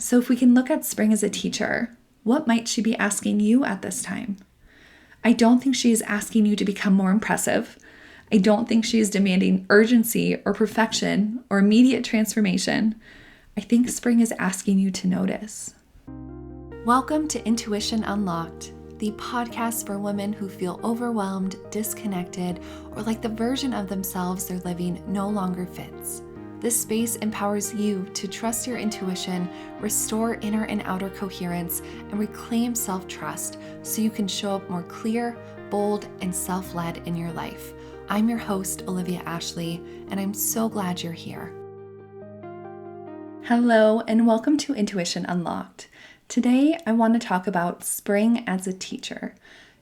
So if we can look at spring as a teacher, what might she be asking you at this time? I don't think she is asking you to become more impressive. I don't think she is demanding urgency or perfection or immediate transformation. I think spring is asking you to notice. Welcome to Intuition Unlocked, the podcast for women who feel overwhelmed, disconnected, or like the version of themselves they're living no longer fits. This space empowers you to trust your intuition, restore inner and outer coherence, and reclaim self-trust so you can show up more clear, bold, and self-led in your life. I'm your host, Olivia Ashley, and I'm so glad you're here. Hello, and welcome to Intuition Unlocked. Today, I want to talk about spring as a teacher.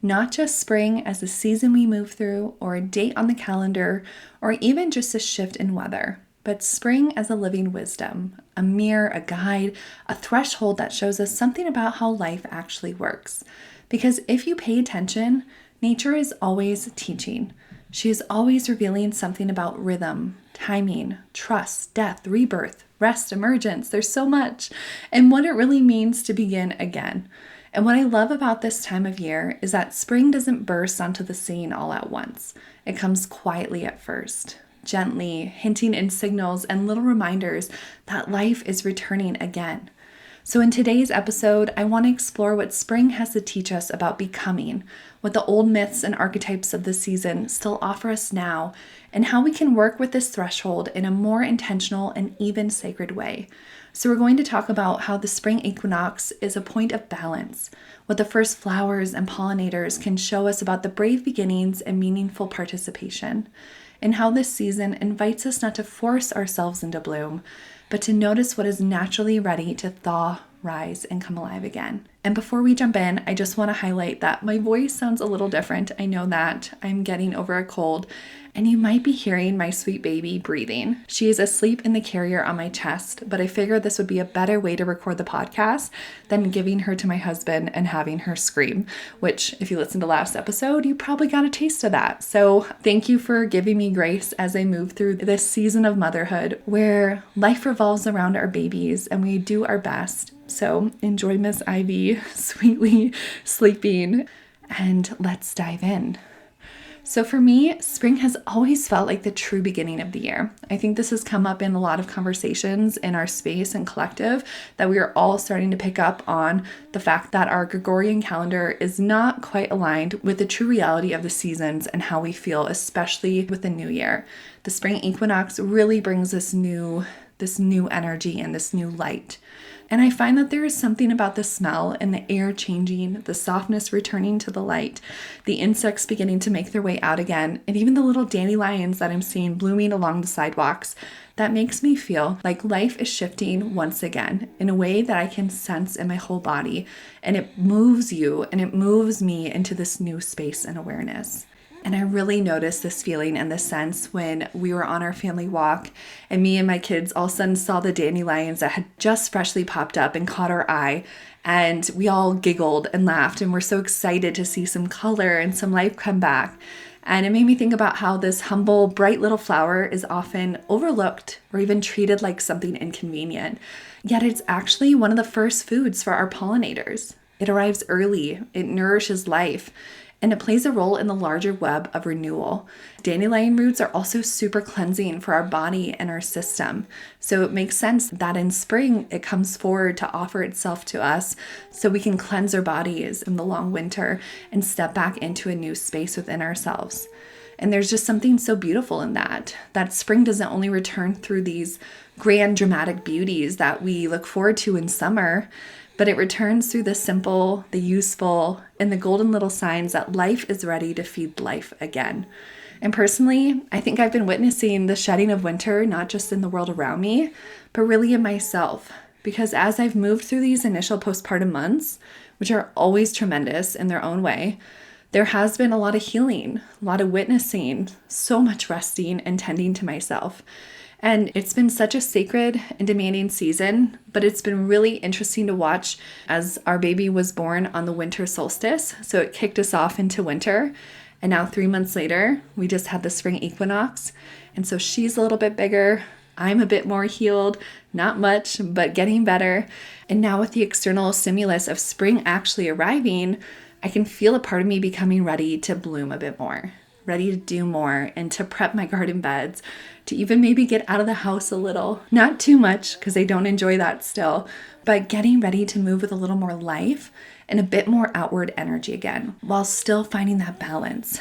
Not just spring as a season we move through, or a date on the calendar, or even just a shift in weather. But spring as a living wisdom, a mirror, a guide, a threshold that shows us something about how life actually works. Because if you pay attention, nature is always teaching. She is always revealing something about rhythm, timing, trust, death, rebirth, rest, emergence. There's so much. And what it really means to begin again. And what I love about this time of year is that spring doesn't burst onto the scene all at once. It comes quietly at first, gently, hinting in signals and little reminders that life is returning again. So in today's episode, I want to explore what spring has to teach us about becoming, what the old myths and archetypes of the season still offer us now, and how we can work with this threshold in a more intentional and even sacred way. So we're going to talk about how the spring equinox is a point of balance, what the first flowers and pollinators can show us about the brave beginnings and meaningful participation, and how this season invites us not to force ourselves into bloom, but to notice what is naturally ready to thaw, rise, and come alive again. And before we jump in, I just want to highlight that my voice sounds a little different. I know that I'm getting over a cold, and you might be hearing my sweet baby breathing. She is asleep in the carrier on my chest, but I figured this would be a better way to record the podcast than giving her to my husband and having her scream, which if you listened to last episode, you probably got a taste of that. So thank you for giving me grace as I move through this season of motherhood where life revolves around our babies and we do our best. So enjoy Miss Ivy sweetly sleeping, and let's dive in. So for me, spring has always felt like the true beginning of the year. I think this has come up in a lot of conversations in our space and collective that we are all starting to pick up on the fact that our Gregorian calendar is not quite aligned with the true reality of the seasons and how we feel, especially with the new year. The spring equinox really brings this new energy and this new light. And I find that there is something about the smell and the air changing, the softness returning to the light, the insects beginning to make their way out again, and even the little dandelions that I'm seeing blooming along the sidewalks that makes me feel like life is shifting once again in a way that I can sense in my whole body. And it moves you and it moves me into this new space and awareness. And I really noticed this feeling and this sense when we were on our family walk and me and my kids all of a sudden saw the dandelions that had just freshly popped up and caught our eye. And we all giggled and laughed and were so excited to see some color and some life come back. And it made me think about how this humble, bright little flower is often overlooked or even treated like something inconvenient. Yet it's actually one of the first foods for our pollinators. It arrives early, it nourishes life, and it plays a role in the larger web of renewal. Dandelion roots are also super cleansing for our body and our system. So it makes sense that in spring, it comes forward to offer itself to us so we can cleanse our bodies in the long winter and step back into a new space within ourselves. And there's just something so beautiful in that spring doesn't only return through these grand dramatic beauties that we look forward to in summer, but it returns through the simple, the useful, and the golden little signs that life is ready to feed life again. And personally, I think I've been witnessing the shedding of winter, not just in the world around me, but really in myself. Because as I've moved through these initial postpartum months, which are always tremendous in their own way, there has been a lot of healing, a lot of witnessing, so much resting and tending to myself. And it's been such a sacred and demanding season, but it's been really interesting to watch as our baby was born on the winter solstice. So it kicked us off into winter. And now 3 months later, we just had the spring equinox. And so she's a little bit bigger. I'm a bit more healed, not much, but getting better. And now with the external stimulus of spring actually arriving, I can feel a part of me becoming ready to bloom a bit more, ready to do more and to prep my garden beds, to even maybe get out of the house a little. Not too much because I don't enjoy that still, but getting ready to move with a little more life and a bit more outward energy again, while still finding that balance.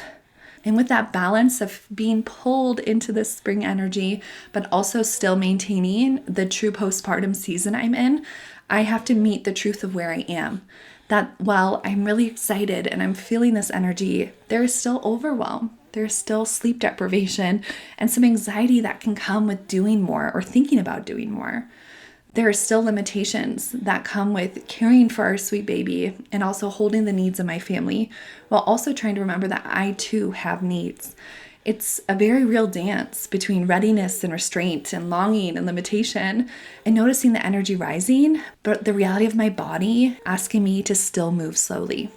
And with that balance of being pulled into this spring energy, but also still maintaining the true postpartum season I'm in, I have to meet the truth of where I am. That while I'm really excited and I'm feeling this energy, there is still overwhelm. There's still sleep deprivation and some anxiety that can come with doing more or thinking about doing more. There are still limitations that come with caring for our sweet baby and also holding the needs of my family, while also trying to remember that I too have needs. It's a very real dance between readiness and restraint and longing and limitation, and noticing the energy rising, but the reality of my body asking me to still move slowly.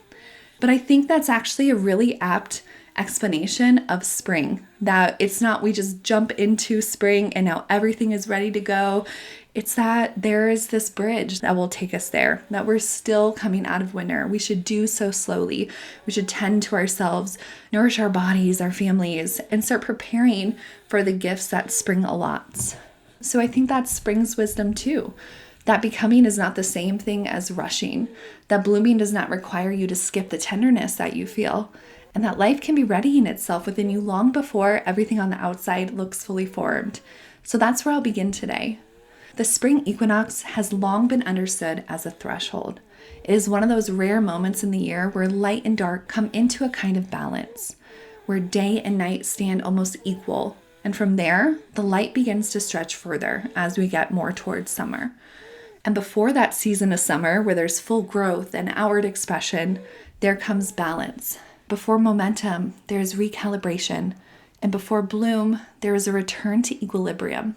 But I think that's actually a really apt explanation of spring, that it's not we just jump into spring and now everything is ready to go. It's that there is this bridge that will take us there, that we're still coming out of winter. We should do so slowly. We should tend to ourselves, nourish our bodies, our families, and start preparing for the gifts that spring allots. So I think that's spring's wisdom too. That becoming is not the same thing as rushing. That blooming does not require you to skip the tenderness that you feel. And that life can be readying itself within you long before everything on the outside looks fully formed. So that's where I'll begin today. The spring equinox has long been understood as a threshold. It is one of those rare moments in the year where light and dark come into a kind of balance, where day and night stand almost equal. And from there, the light begins to stretch further as we get more towards summer. And before that season of summer, where there's full growth and outward expression, there comes balance. Before momentum, there's recalibration. And before bloom, there is a return to equilibrium.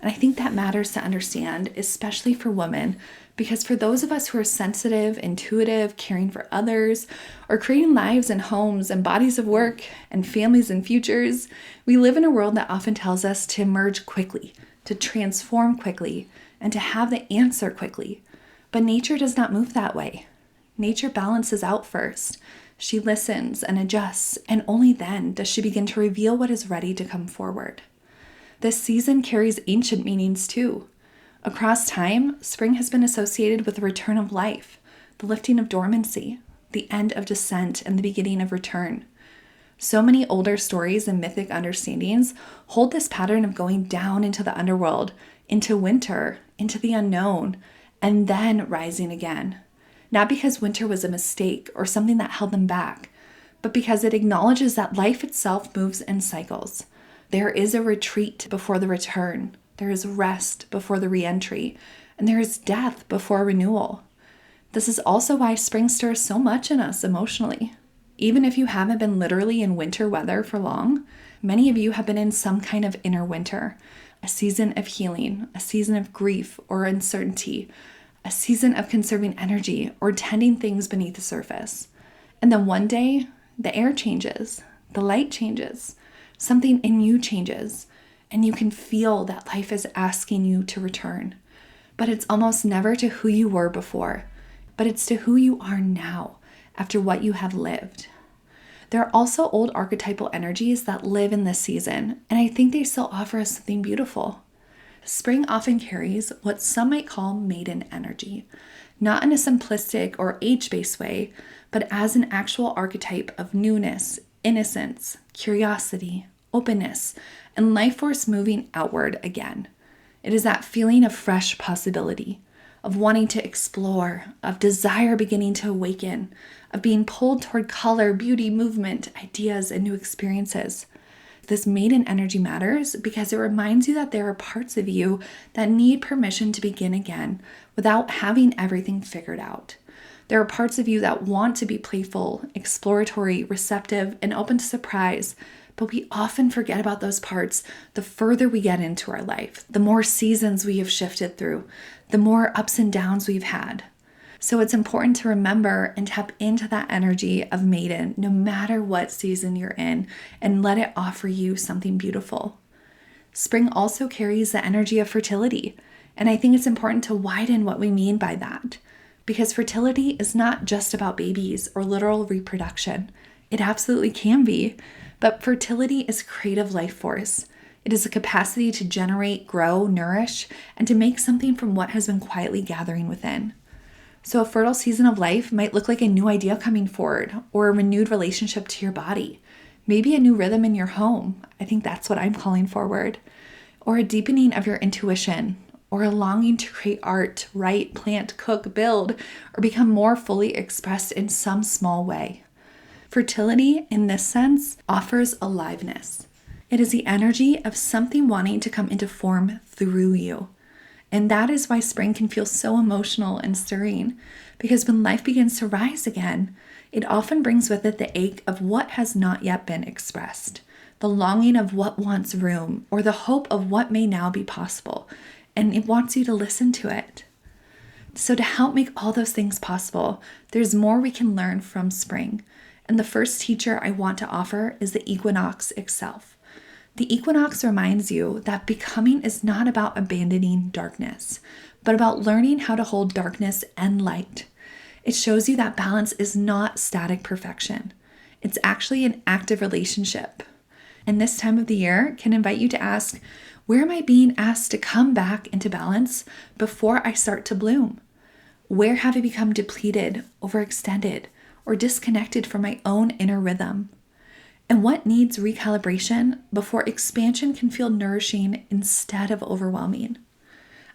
And I think that matters to understand, especially for women, because for those of us who are sensitive, intuitive, caring for others, or creating lives and homes and bodies of work and families and futures, we live in a world that often tells us to emerge quickly, to transform quickly, and to have the answer quickly. But nature does not move that way. Nature balances out first. She listens and adjusts, and only then does she begin to reveal what is ready to come forward. This season carries ancient meanings too. Across time, spring has been associated with the return of life, the lifting of dormancy, the end of descent, and the beginning of return. So many older stories and mythic understandings hold this pattern of going down into the underworld, into winter, into the unknown, and then rising again. Not because winter was a mistake or something that held them back, but because it acknowledges that life itself moves in cycles. There is a retreat before the return. There is rest before the re-entry, and there is death before renewal. This is also why spring stirs so much in us emotionally. Even if you haven't been literally in winter weather for long, many of you have been in some kind of inner winter, a season of healing, a season of grief or uncertainty, a season of conserving energy or tending things beneath the surface. And then one day, the air changes, the light changes, something in you changes, and you can feel that life is asking you to return. But it's almost never to who you were before, but it's to who you are now after what you have lived. There are also old archetypal energies that live in this season, and I think they still offer us something beautiful. Spring often carries what some might call maiden energy, not in a simplistic or age-based way, but as an actual archetype of newness, innocence, curiosity, openness, and life force moving outward again. It is that feeling of fresh possibility, of wanting to explore, of desire beginning to awaken, of being pulled toward color, beauty, movement, ideas, and new experiences. This maiden energy matters because it reminds you that there are parts of you that need permission to begin again without having everything figured out. There are parts of you that want to be playful, exploratory, receptive, and open to surprise, but we often forget about those parts the further we get into our life, the more seasons we have shifted through, the more ups and downs we've had. So it's important to remember and tap into that energy of maiden, no matter what season you're in, and let it offer you something beautiful. spring also carries the energy of fertility. And I think it's important to widen what we mean by that, because fertility is not just about babies or literal reproduction. It absolutely can be, but fertility is creative life force. It is the capacity to generate, grow, nourish, and to make something from what has been quietly gathering within. So a fertile season of life might look like a new idea coming forward, or a renewed relationship to your body. Maybe a new rhythm in your home. I think that's what I'm calling forward. Or a deepening of your intuition, or a longing to create art, write, plant, cook, build, or become more fully expressed in some small way. Fertility, in this sense, offers aliveness. It is the energy of something wanting to come into form through you. And that is why spring can feel so emotional and stirring, because when life begins to rise again, it often brings with it the ache of what has not yet been expressed, the longing of what wants room, or the hope of what may now be possible, and it wants you to listen to it. So to help make all those things possible, there's more we can learn from spring. And the first teacher I want to offer is the equinox itself. The equinox reminds you that becoming is not about abandoning darkness, but about learning how to hold darkness and light. It shows you that balance is not static perfection. It's actually an active relationship. And this time of the year can invite you to ask, where am I being asked to come back into balance before I start to bloom? Where have I become depleted, overextended, or disconnected from my own inner rhythm? And what needs recalibration before expansion can feel nourishing instead of overwhelming?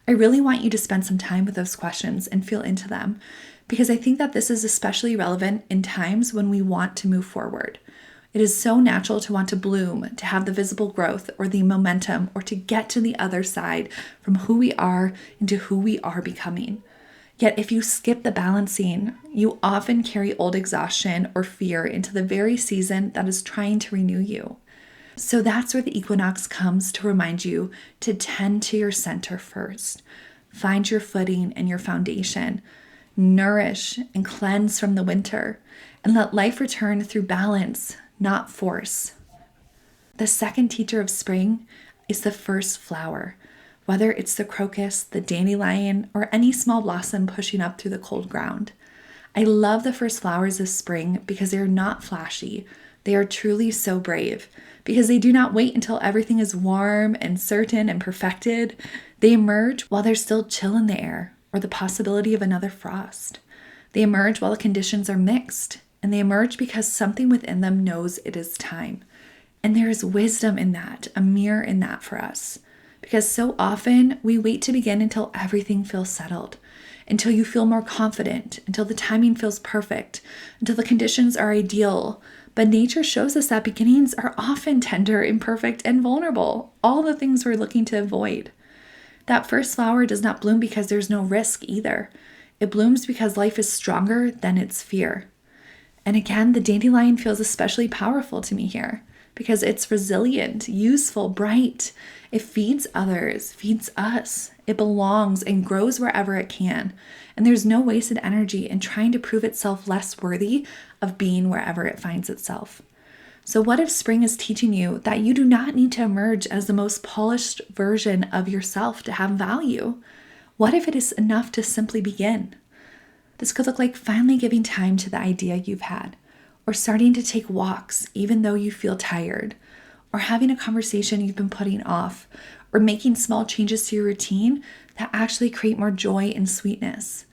I really want you to spend some time with those questions and feel into them, because I think that this is especially relevant in times when we want to move forward. It is so natural to want to bloom, to have the visible growth or the momentum, or to get to the other side from who we are into who we are becoming. Yet if you skip the balancing, you often carry old exhaustion or fear into the very season that is trying to renew you. So that's where the equinox comes to remind you to tend to your center first. Find your footing and your foundation. Nourish and cleanse from the winter, and let life return through balance, not force. The second teacher of spring is the first flower. Whether it's the crocus, the dandelion, or any small blossom pushing up through the cold ground. I love the first flowers of spring because they are not flashy. They are truly so brave because they do not wait until everything is warm and certain and perfected. They emerge while there's still chill in the air or the possibility of another frost. They emerge while the conditions are mixed, and they emerge because something within them knows it is time. And there is wisdom in that, a mirror in that for us. Because so often we wait to begin until everything feels settled, until you feel more confident, until the timing feels perfect, until the conditions are ideal. But nature shows us that beginnings are often tender, imperfect, and vulnerable, all the things we're looking to avoid. That first flower does not bloom because there's no risk either. It blooms because life is stronger than its fear. And again, the dandelion feels especially powerful to me here, because it's resilient, useful, bright. It feeds others, feeds us. It belongs and grows wherever it can. And there's no wasted energy in trying to prove itself less worthy of being wherever it finds itself. So what if spring is teaching you that you do not need to emerge as the most polished version of yourself to have value? What if it is enough to simply begin? This could look like finally giving time to the idea you've had, or starting to take walks even though you feel tired, or having a conversation you've been putting off, or making small changes to your routine that actually create more joy and sweetness.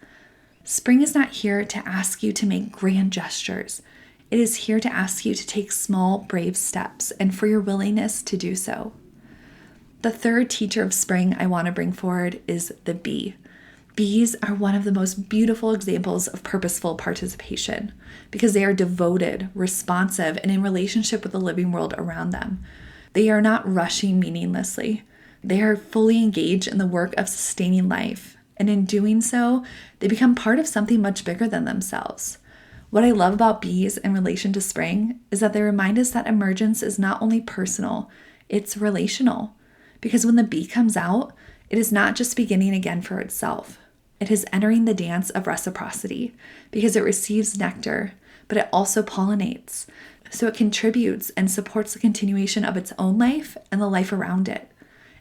Spring is not here to ask you to make grand gestures. It is here to ask you to take small, brave steps and for your willingness to do so. The third teacher of spring I want to bring forward is the bee. Bees are one of the most beautiful examples of purposeful participation because they are devoted, responsive, and in relationship with the living world around them. They are not rushing meaninglessly. They are fully engaged in the work of sustaining life, and in doing so, they become part of something much bigger than themselves. What I love about bees in relation to spring is that they remind us that emergence is not only personal, it's relational. Because when the bee comes out, it is not just beginning again for itself. It is entering the dance of reciprocity because it receives nectar, but it also pollinates. So it contributes and supports the continuation of its own life and the life around it.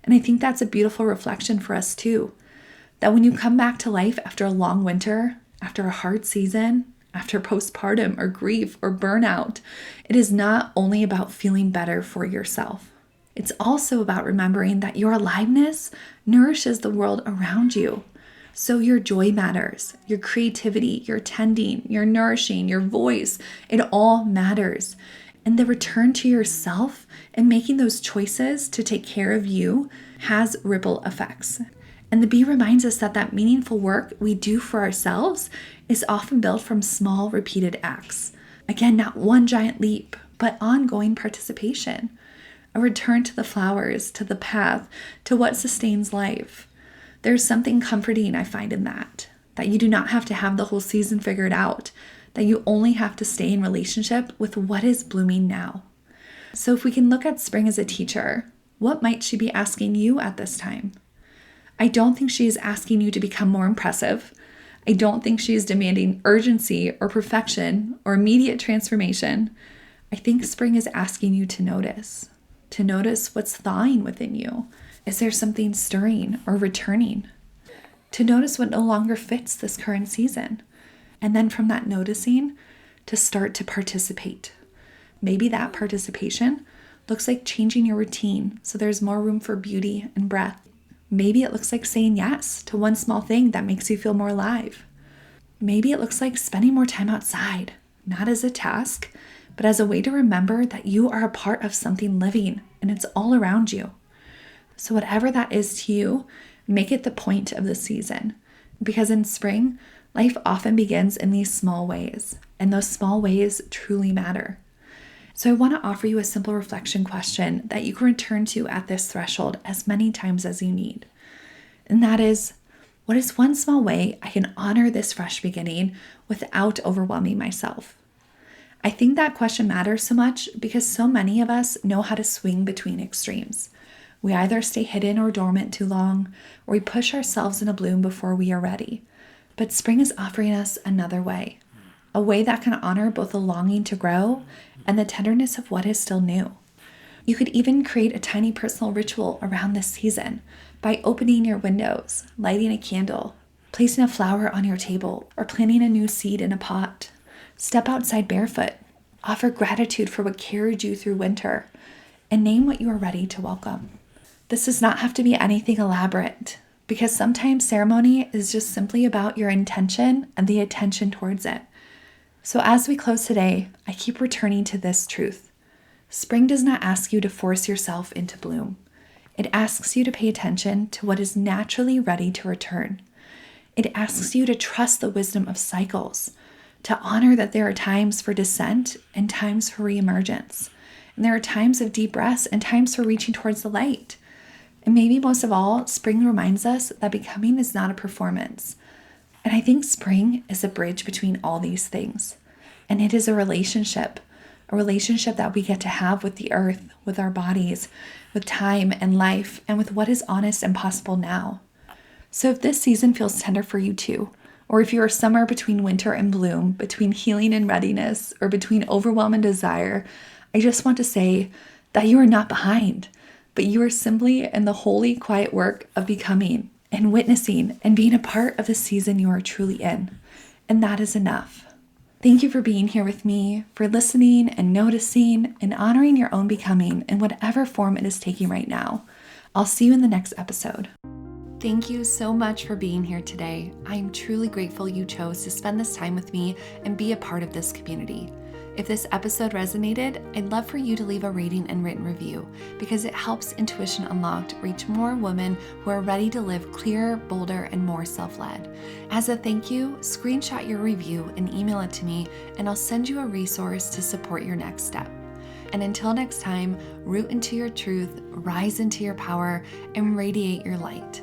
And I think that's a beautiful reflection for us too. That when you come back to life after a long winter, after a hard season, after postpartum or grief or burnout, it is not only about feeling better for yourself. It's also about remembering that your aliveness nourishes the world around you. So your joy matters, your creativity, your tending, your nourishing, your voice, it all matters. And the return to yourself and making those choices to take care of you has ripple effects. And the bee reminds us that that meaningful work we do for ourselves is often built from small, repeated acts. Again, not one giant leap, but ongoing participation. A return to the flowers, to the path, to what sustains life. There's something comforting I find in that you do not have to have the whole season figured out, that you only have to stay in relationship with what is blooming now. So if we can look at spring as a teacher, what might she be asking you at this time? I don't think she is asking you to become more impressive. I don't think she is demanding urgency or perfection or immediate transformation. I think spring is asking you to notice what's thawing within you. Is there something stirring or returning? To notice what no longer fits this current season. And then from that noticing, to start to participate. Maybe that participation looks like changing your routine so there's more room for beauty and breath. Maybe it looks like saying yes to one small thing that makes you feel more alive. Maybe it looks like spending more time outside, not as a task, but as a way to remember that you are a part of something living and it's all around you. So whatever that is to you, make it the point of the season. Because in spring, life often begins in these small ways, and those small ways truly matter. So I want to offer you a simple reflection question that you can return to at this threshold as many times as you need. And that is, what is one small way I can honor this fresh beginning without overwhelming myself? I think that question matters so much because so many of us know how to swing between extremes. We either stay hidden or dormant too long, or we push ourselves into bloom before we are ready. But spring is offering us another way, a way that can honor both the longing to grow and the tenderness of what is still new. You could even create a tiny personal ritual around this season by opening your windows, lighting a candle, placing a flower on your table, or planting a new seed in a pot. Step outside barefoot, offer gratitude for what carried you through winter, and name what you are ready to welcome. This does not have to be anything elaborate, because sometimes ceremony is just simply about your intention and the attention towards it. So as we close today, I keep returning to this truth. Spring does not ask you to force yourself into bloom. It asks you to pay attention to what is naturally ready to return. It asks you to trust the wisdom of cycles, to honor that there are times for descent and times for reemergence. And there are times of deep rest and times for reaching towards the light. And maybe most of all, spring reminds us that becoming is not a performance. And I think spring is a bridge between all these things. And it is a relationship that we get to have with the earth, with our bodies, with time and life, and with what is honest and possible now. So if this season feels tender for you too, or if you are somewhere between winter and bloom, between healing and readiness, or between overwhelm and desire, I just want to say that you are not behind, but you are simply in the holy, quiet work of becoming and witnessing and being a part of the season you are truly in. And that is enough. Thank you for being here with me, for listening and noticing and honoring your own becoming in whatever form it is taking right now. I'll see you in the next episode. Thank you so much for being here today. I am truly grateful you chose to spend this time with me and be a part of this community. If this episode resonated, I'd love for you to leave a rating and written review because it helps Intuition Unlocked reach more women who are ready to live clearer, bolder, and more self-led. As a thank you, screenshot your review and email it to me, and I'll send you a resource to support your next step. And until next time, root into your truth, rise into your power, and radiate your light.